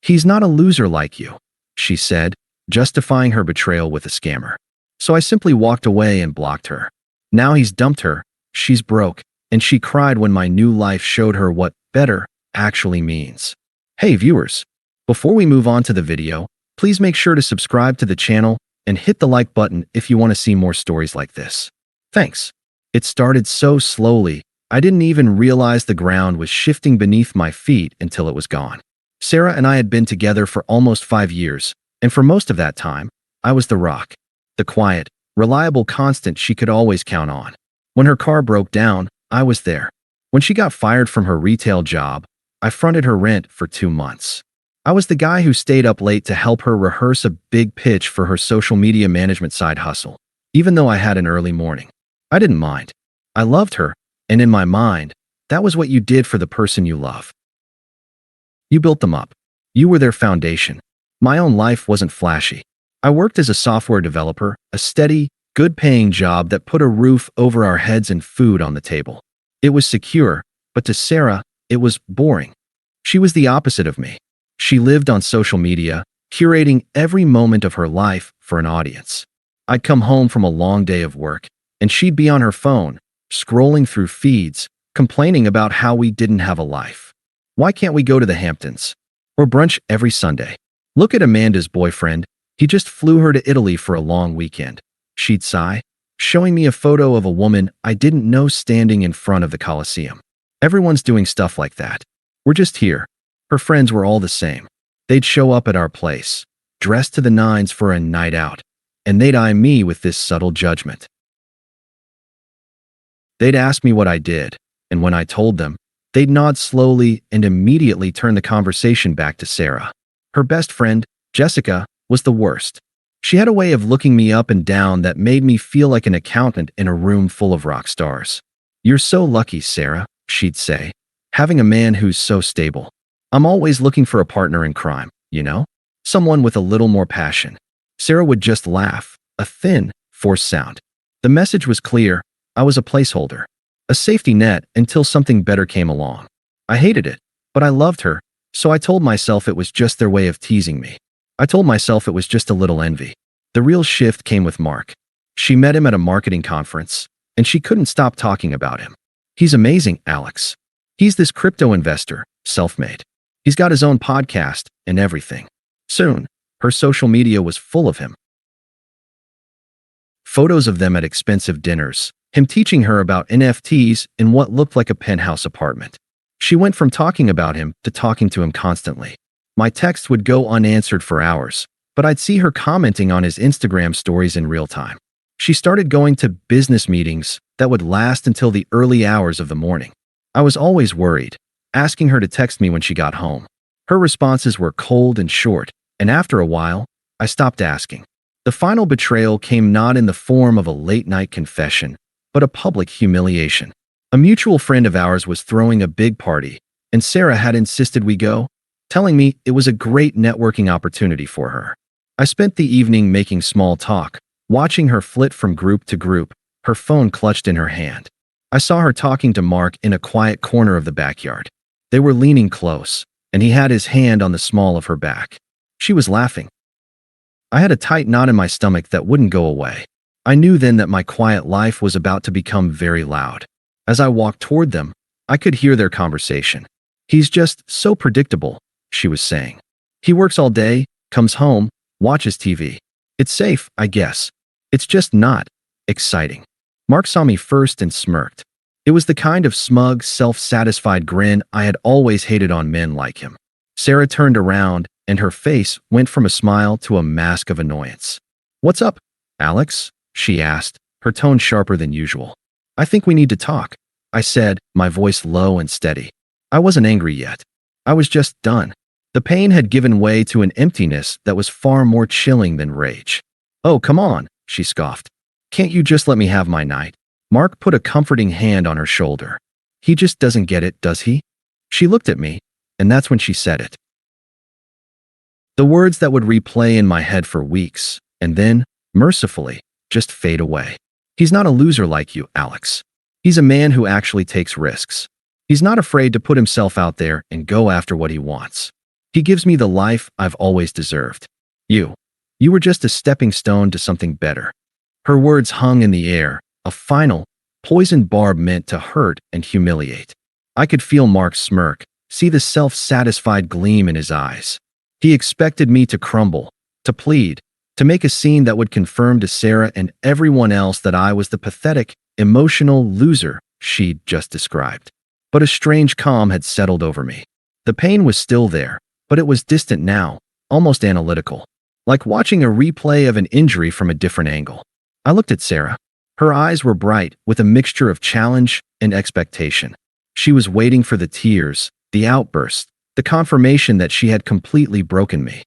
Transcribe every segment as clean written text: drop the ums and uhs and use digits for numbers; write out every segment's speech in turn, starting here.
He's not a loser like you, she said, justifying her betrayal with a scammer. So I simply walked away and blocked her. Now he's dumped her, she's broke, and she cried when my new life showed her what better actually means. Hey viewers, before we move on to the video, please make sure to subscribe to the channel and hit the like button if you want to see more stories like this. Thanks. It started so slowly, I didn't even realize the ground was shifting beneath my feet until it was gone. Sarah and I had been together for almost 5 years, and for most of that time, I was the rock, the quiet, reliable constant she could always count on. When her car broke down, I was there. When she got fired from her retail job, I fronted her rent for 2 months. I was the guy who stayed up late to help her rehearse a big pitch for her social media management side hustle, even though I had an early morning. I didn't mind. I loved her, and in my mind, that was what you did for the person you love. You built them up. You were their foundation. My own life wasn't flashy. I worked as a software developer, a steady, good-paying job that put a roof over our heads and food on the table. It was secure, but to Sarah, it was boring. She was the opposite of me. She lived on social media, curating every moment of her life for an audience. I'd come home from a long day of work, and she'd be on her phone, scrolling through feeds, complaining about how we didn't have a life. Why can't we go to the Hamptons? Or brunch every Sunday? Look at Amanda's boyfriend. He just flew her to Italy for a long weekend. She'd sigh, showing me a photo of a woman I didn't know standing in front of the Colosseum. Everyone's doing stuff like that. We're just here. Her friends were all the same. They'd show up at our place, dressed to the nines for a night out, and they'd eye me with this subtle judgment. They'd ask me what I did, and when I told them, they'd nod slowly and immediately turn the conversation back to Sarah. Her best friend, Jessica, was the worst. She had a way of looking me up and down that made me feel like an accountant in a room full of rock stars. "You're so lucky, Sarah," she'd say, "having a man who's so stable. I'm always looking for a partner in crime, you know? Someone with a little more passion." Sarah would just laugh, a thin, forced sound. The message was clear. I was a placeholder, a safety net until something better came along. I hated it, but I loved her, so I told myself it was just their way of teasing me. I told myself it was just a little envy. The real shift came with Mark. She met him at a marketing conference, and she couldn't stop talking about him. "He's amazing, Alex. He's this crypto investor, self-made. He's got his own podcast and everything." Soon, her social media was full of him. Photos of them at expensive dinners, him teaching her about NFTs in what looked like a penthouse apartment. She went from talking about him to talking to him constantly. My texts would go unanswered for hours, but I'd see her commenting on his Instagram stories in real time. She started going to business meetings that would last until the early hours of the morning. I was always worried, asking her to text me when she got home. Her responses were cold and short, and after a while, I stopped asking. The final betrayal came not in the form of a late-night confession, but a public humiliation. A mutual friend of ours was throwing a big party, and Sarah had insisted we go, telling me it was a great networking opportunity for her. I spent the evening making small talk, watching her flit from group to group, her phone clutched in her hand. I saw her talking to Mark in a quiet corner of the backyard. They were leaning close, and he had his hand on the small of her back. She was laughing. I had a tight knot in my stomach that wouldn't go away. I knew then that my quiet life was about to become very loud. As I walked toward them, I could hear their conversation. "He's just so predictable," she was saying. "He works all day, comes home, watches TV. It's safe, I guess. It's just not exciting." Mark saw me first and smirked. It was the kind of smug, self-satisfied grin I had always hated on men like him. Sarah turned around, and her face went from a smile to a mask of annoyance. "What's up, Alex?" she asked, her tone sharper than usual. "I think we need to talk," I said, my voice low and steady. I wasn't angry yet. I was just done. The pain had given way to an emptiness that was far more chilling than rage. "Oh, come on," she scoffed. "Can't you just let me have my night?" Mark put a comforting hand on her shoulder. "He just doesn't get it, does he?" She looked at me, and that's when she said it. The words that would replay in my head for weeks, and then, mercifully, just fade away. "He's not a loser like you, Alex. He's a man who actually takes risks. He's not afraid to put himself out there and go after what he wants. He gives me the life I've always deserved. You. You were just a stepping stone to something better." Her words hung in the air, a final, poisoned barb meant to hurt and humiliate. I could feel Mark's smirk, see the self-satisfied gleam in his eyes. He expected me to crumble, to plead, to make a scene that would confirm to Sarah and everyone else that I was the pathetic, emotional loser she'd just described. But a strange calm had settled over me. The pain was still there, but it was distant now, almost analytical, like watching a replay of an injury from a different angle. I looked at Sarah. Her eyes were bright with a mixture of challenge and expectation. She was waiting for the tears, the outburst, the confirmation that she had completely broken me.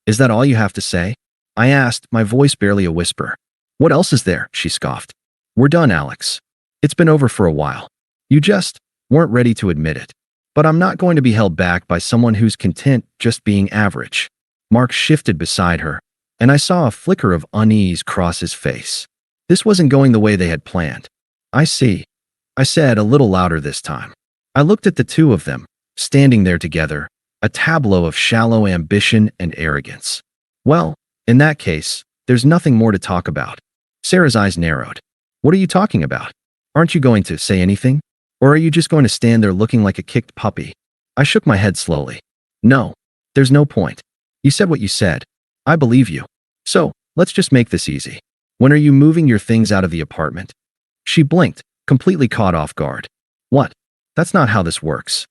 "Is that all you have to say?" I asked, my voice barely a whisper. "What else is there?" she scoffed. "We're done, Alex. It's been over for a while. You just weren't ready to admit it. But I'm not going to be held back by someone who's content just being average." Mark shifted beside her, and I saw a flicker of unease cross his face. This wasn't going the way they had planned. "I see," I said a little louder this time. I looked at the two of them, standing there together, a tableau of shallow ambition and arrogance. "Well, in that case, there's nothing more to talk about." Sarah's eyes narrowed. "What are you talking about? Aren't you going to say anything? Or are you just going to stand there looking like a kicked puppy?" I shook my head slowly. "No, there's no point. You said what you said. I believe you. So, let's just make this easy. When are you moving your things out of the apartment?" She blinked, completely caught off guard. "What? That's not how this works."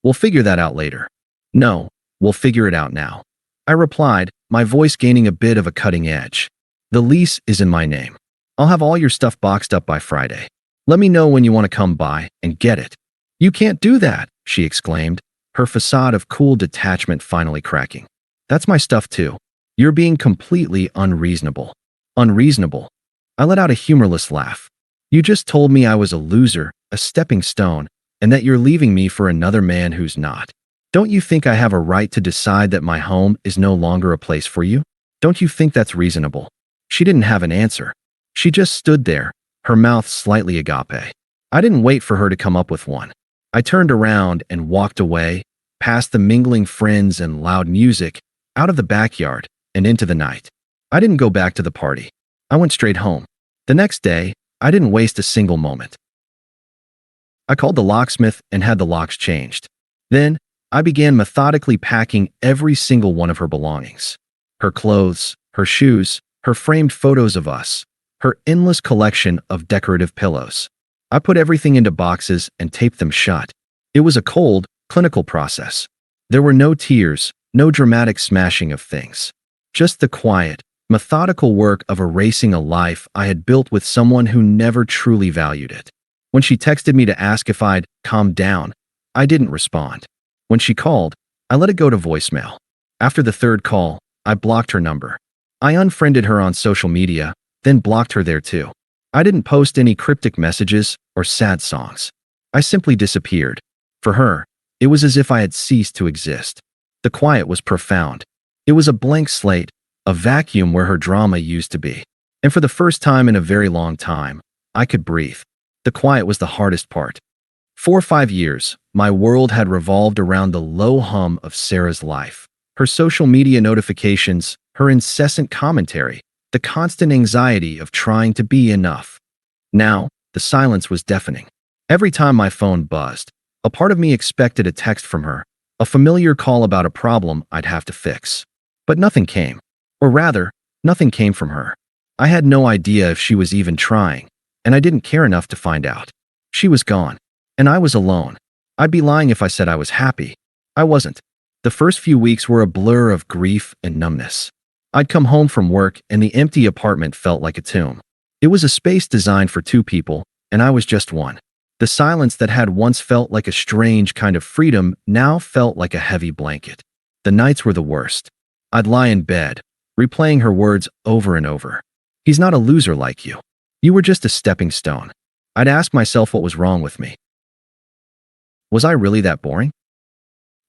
"We'll figure that out later." "No, we'll figure it out now," I replied, my voice gaining a bit of a cutting edge. "The lease is in my name. I'll have all your stuff boxed up by Friday. Let me know when you want to come by and get it." "You can't do that," she exclaimed, her facade of cool detachment finally cracking. "That's my stuff too. You're being completely unreasonable." "Unreasonable?" I let out a humorless laugh. "You just told me I was a loser, a stepping stone, and that you're leaving me for another man who's not. Don't you think I have a right to decide that my home is no longer a place for you? Don't you think that's reasonable?" She didn't have an answer. She just stood there, her mouth slightly agape. I didn't wait for her to come up with one. I turned around and walked away, past the mingling friends and loud music, out of the backyard, and into the night. I didn't go back to the party. I went straight home. The next day, I didn't waste a single moment. I called the locksmith and had the locks changed. Then, I began methodically packing every single one of her belongings. Her clothes, her shoes, her framed photos of us, her endless collection of decorative pillows. I put everything into boxes and taped them shut. It was a cold, clinical process. There were no tears, no dramatic smashing of things. Just the quiet, methodical work of erasing a life I had built with someone who never truly valued it. When she texted me to ask if I'd calmed down, I didn't respond. When she called, I let it go to voicemail. After the third call, I blocked her number. I unfriended her on social media, then blocked her there too. I didn't post any cryptic messages or sad songs. I simply disappeared. For her, it was as if I had ceased to exist. The quiet was profound. It was a blank slate, a vacuum where her drama used to be. And for the first time in a very long time, I could breathe. The quiet was the hardest part. For 5 years, my world had revolved around the low hum of Sarah's life. Her social media notifications, her incessant commentary, the constant anxiety of trying to be enough. Now, the silence was deafening. Every time my phone buzzed, a part of me expected a text from her, a familiar call about a problem I'd have to fix. But nothing came. Or rather, nothing came from her. I had no idea if she was even trying, and I didn't care enough to find out. She was gone, and I was alone. I'd be lying if I said I was happy. I wasn't. The first few weeks were a blur of grief and numbness. I'd come home from work and the empty apartment felt like a tomb. It was a space designed for two people, and I was just one. The silence that had once felt like a strange kind of freedom now felt like a heavy blanket. The nights were the worst. I'd lie in bed, replaying her words over and over. "He's not a loser like you. You were just a stepping stone." I'd ask myself what was wrong with me. Was I really that boring?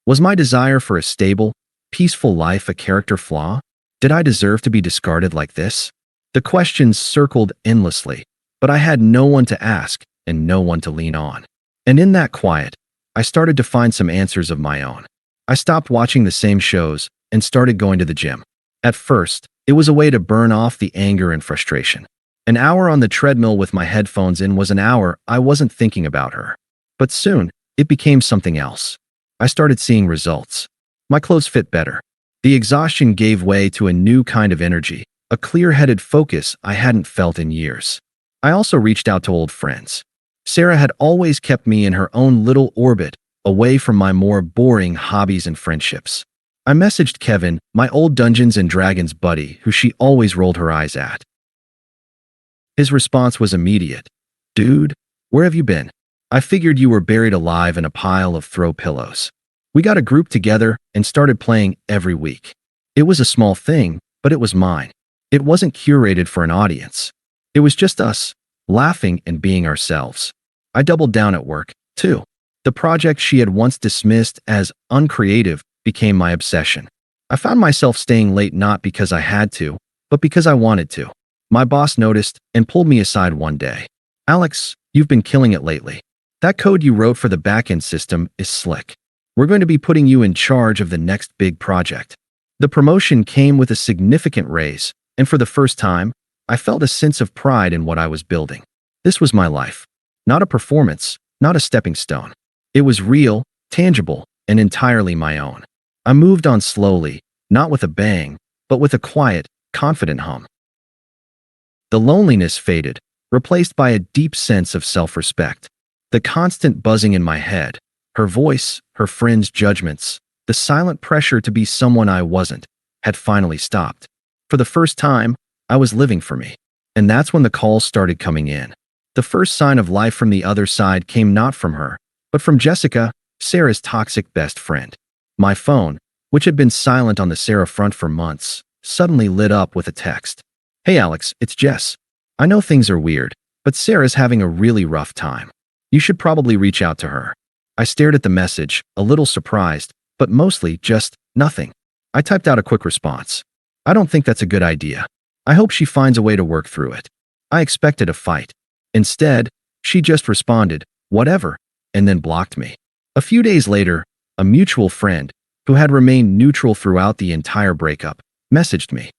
Was my desire for a stable, peaceful life a character flaw? Did I deserve to be discarded like this? The questions circled endlessly, but I had no one to ask and no one to lean on. And in that quiet, I started to find some answers of my own. I stopped watching the same shows and started going to the gym. At first, it was a way to burn off the anger and frustration. An hour on the treadmill with my headphones in was an hour I wasn't thinking about her. But soon, it became something else. I started seeing results. My clothes fit better. The exhaustion gave way to a new kind of energy, a clear-headed focus I hadn't felt in years. I also reached out to old friends. Sarah had always kept me in her own little orbit, away from my more boring hobbies and friendships. I messaged Kevin, my old Dungeons & Dragons buddy, who she always rolled her eyes at. His response was immediate. "Dude, where have you been? I figured you were buried alive in a pile of throw pillows." We got a group together and started playing every week. It was a small thing, but it was mine. It wasn't curated for an audience. It was just us, laughing and being ourselves. I doubled down at work, too. The project she had once dismissed as uncreative became my obsession. I found myself staying late not because I had to, but because I wanted to. My boss noticed and pulled me aside one day. "Alex, you've been killing it lately. That code you wrote for the backend system is slick. We're going to be putting you in charge of the next big project." The promotion came with a significant raise, and for the first time, I felt a sense of pride in what I was building. This was my life. Not a performance, not a stepping stone. It was real, tangible, and entirely my own. I moved on slowly, not with a bang, but with a quiet, confident hum. The loneliness faded, replaced by a deep sense of self-respect. The constant buzzing in my head, her voice, her friends' judgments, the silent pressure to be someone I wasn't, had finally stopped. For the first time, I was living for me. And that's when the calls started coming in. The first sign of life from the other side came not from her, but from Jessica, Sarah's toxic best friend. My phone, which had been silent on the Sarah front for months, suddenly lit up with a text. "Hey Alex, it's Jess. I know things are weird, but Sarah's having a really rough time. You should probably reach out to her." I stared at the message, a little surprised, but mostly just nothing. I typed out a quick response. "I don't think that's a good idea. I hope she finds a way to work through it." I expected a fight. Instead, she just responded, "Whatever," and then blocked me. A few days later, a mutual friend, who had remained neutral throughout the entire breakup, messaged me.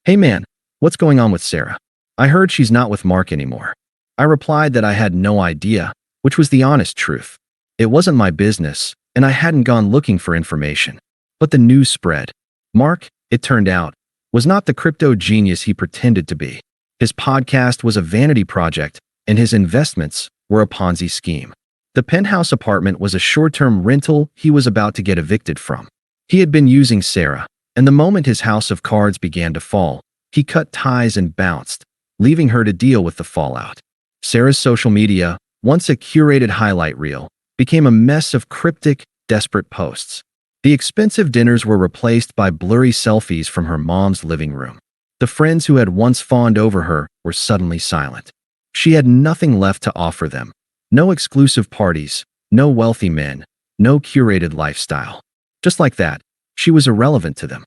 "Hey man, what's going on with Sarah? I heard she's not with Mark anymore." I replied that I had no idea, which was the honest truth. It wasn't my business, and I hadn't gone looking for information. But the news spread. Mark, it turned out, was not the crypto genius he pretended to be. His podcast was a vanity project, and his investments were a Ponzi scheme. The penthouse apartment was a short-term rental he was about to get evicted from. He had been using Sarah, and the moment his house of cards began to fall, he cut ties and bounced, leaving her to deal with the fallout. Sarah's social media, once a curated highlight reel, became a mess of cryptic, desperate posts. The expensive dinners were replaced by blurry selfies from her mom's living room. The friends who had once fawned over her were suddenly silent. She had nothing left to offer them. No exclusive parties, no wealthy men, no curated lifestyle. Just like that, she was irrelevant to them.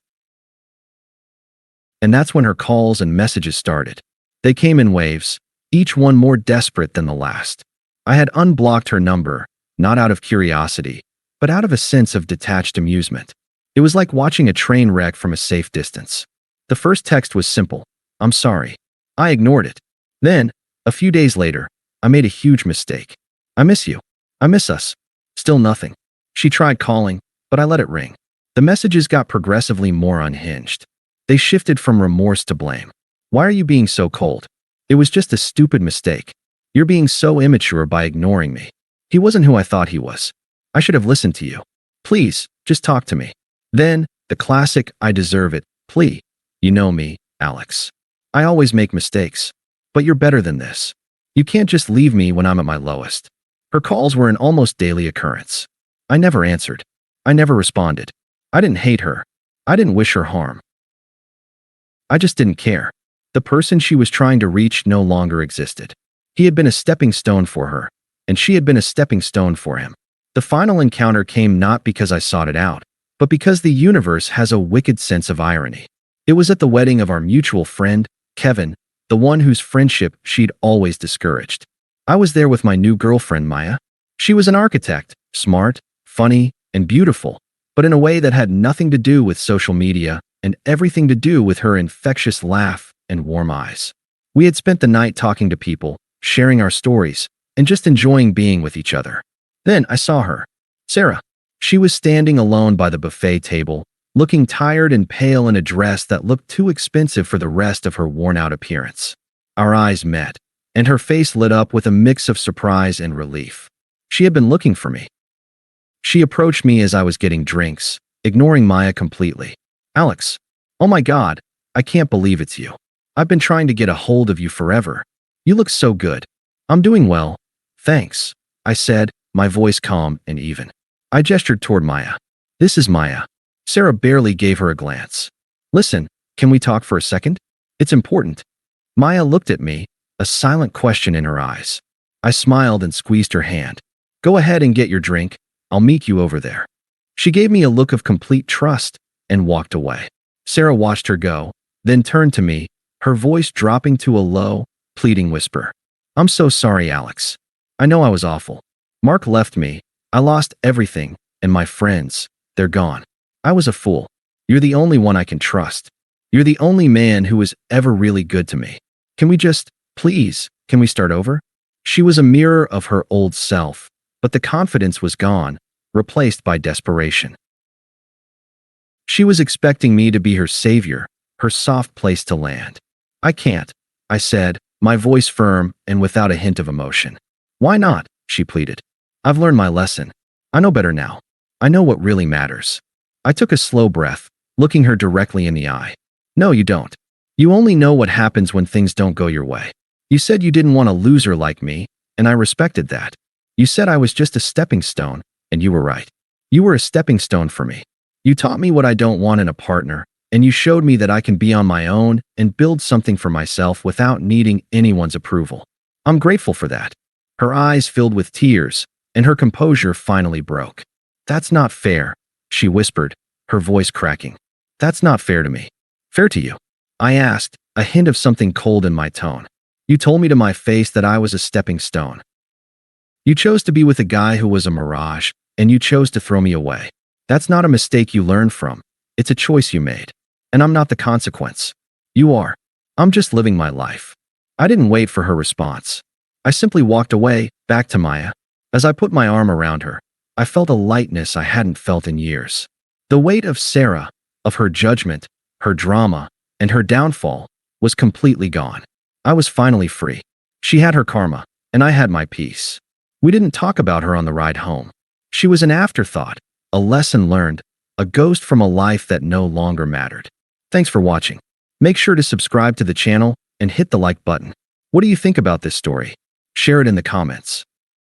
And that's when her calls and messages started. They came in waves, each one more desperate than the last. I had unblocked her number, not out of curiosity, but out of a sense of detached amusement. It was like watching a train wreck from a safe distance. The first text was simple, "I'm sorry." I ignored it. Then, a few days later, I made a huge mistake. "I miss you. I miss us." Still nothing. She tried calling, but I let it ring. The messages got progressively more unhinged. They shifted from remorse to blame. "Why are you being so cold? It was just a stupid mistake. You're being so immature by ignoring me. He wasn't who I thought he was. I should have listened to you. Please, just talk to me." Then, the classic "I deserve it" plea. "You know me, Alex. I always make mistakes. But you're better than this. You can't just leave me when I'm at my lowest." Her calls were an almost daily occurrence. I never answered. I never responded. I didn't hate her. I didn't wish her harm. I just didn't care. The person she was trying to reach no longer existed. He had been a stepping stone for her, and she had been a stepping stone for him. The final encounter came not because I sought it out, but because the universe has a wicked sense of irony. It was at the wedding of our mutual friend, Kevin, the one whose friendship she'd always discouraged. I was there with my new girlfriend, Maya. She was an architect, smart, funny, and beautiful, but in a way that had nothing to do with social media and everything to do with her infectious laugh and warm eyes. We had spent the night talking to people, sharing our stories, and just enjoying being with each other. Then I saw her, Sarah. She was standing alone by the buffet table, looking tired and pale in a dress that looked too expensive for the rest of her worn-out appearance. Our eyes met, and her face lit up with a mix of surprise and relief. She had been looking for me. She approached me as I was getting drinks, ignoring Maya completely. Alex, oh my God, I can't believe it's you. I've been trying to get a hold of you forever. You look so good. I'm doing well, thanks, I said, my voice calm and even. I gestured toward Maya. This is Maya. Sarah barely gave her a glance. Listen, can we talk for a second? It's important. Maya looked at me, a silent question in her eyes. I smiled and squeezed her hand. Go ahead and get your drink. I'll meet you over there. She gave me a look of complete trust and walked away. Sarah watched her go, then turned to me, her voice dropping to a low, pleading whisper. I'm so sorry, Alex. I know I was awful. Mark left me. I lost everything, and my friends, they're gone. I was a fool. You're the only one I can trust. You're the only man who was ever really good to me. Can we just, please, can we start over? She was a mirror of her old self, but the confidence was gone, replaced by desperation. She was expecting me to be her savior, her soft place to land. I can't, I said, my voice firm and without a hint of emotion. Why not? She pleaded. I've learned my lesson. I know better now. I know what really matters. I took a slow breath, looking her directly in the eye. No, you don't. You only know what happens when things don't go your way. You said you didn't want a loser like me, and I respected that. You said I was just a stepping stone, and you were right. You were a stepping stone for me. You taught me what I don't want in a partner, and you showed me that I can be on my own and build something for myself without needing anyone's approval. I'm grateful for that. Her eyes filled with tears, and her composure finally broke. That's not fair, she whispered, her voice cracking. That's not fair to me. Fair to you? I asked, a hint of something cold in my tone. You told me to my face that I was a stepping stone. You chose to be with a guy who was a mirage, and you chose to throw me away. That's not a mistake you learned from. It's a choice you made. And I'm not the consequence. You are. I'm just living my life. I didn't wait for her response. I simply walked away, back to Maya. As I put my arm around her, I felt a lightness I hadn't felt in years. The weight of Sarah, of her judgment, her drama, and her downfall, was completely gone. I was finally free. She had her karma, and I had my peace. We didn't talk about her on the ride home. She was an afterthought, a lesson learned, a ghost from a life that no longer mattered. Thanks for watching. Make sure to subscribe to the channel and hit the like button. What do you think about this story? Share it in the comments.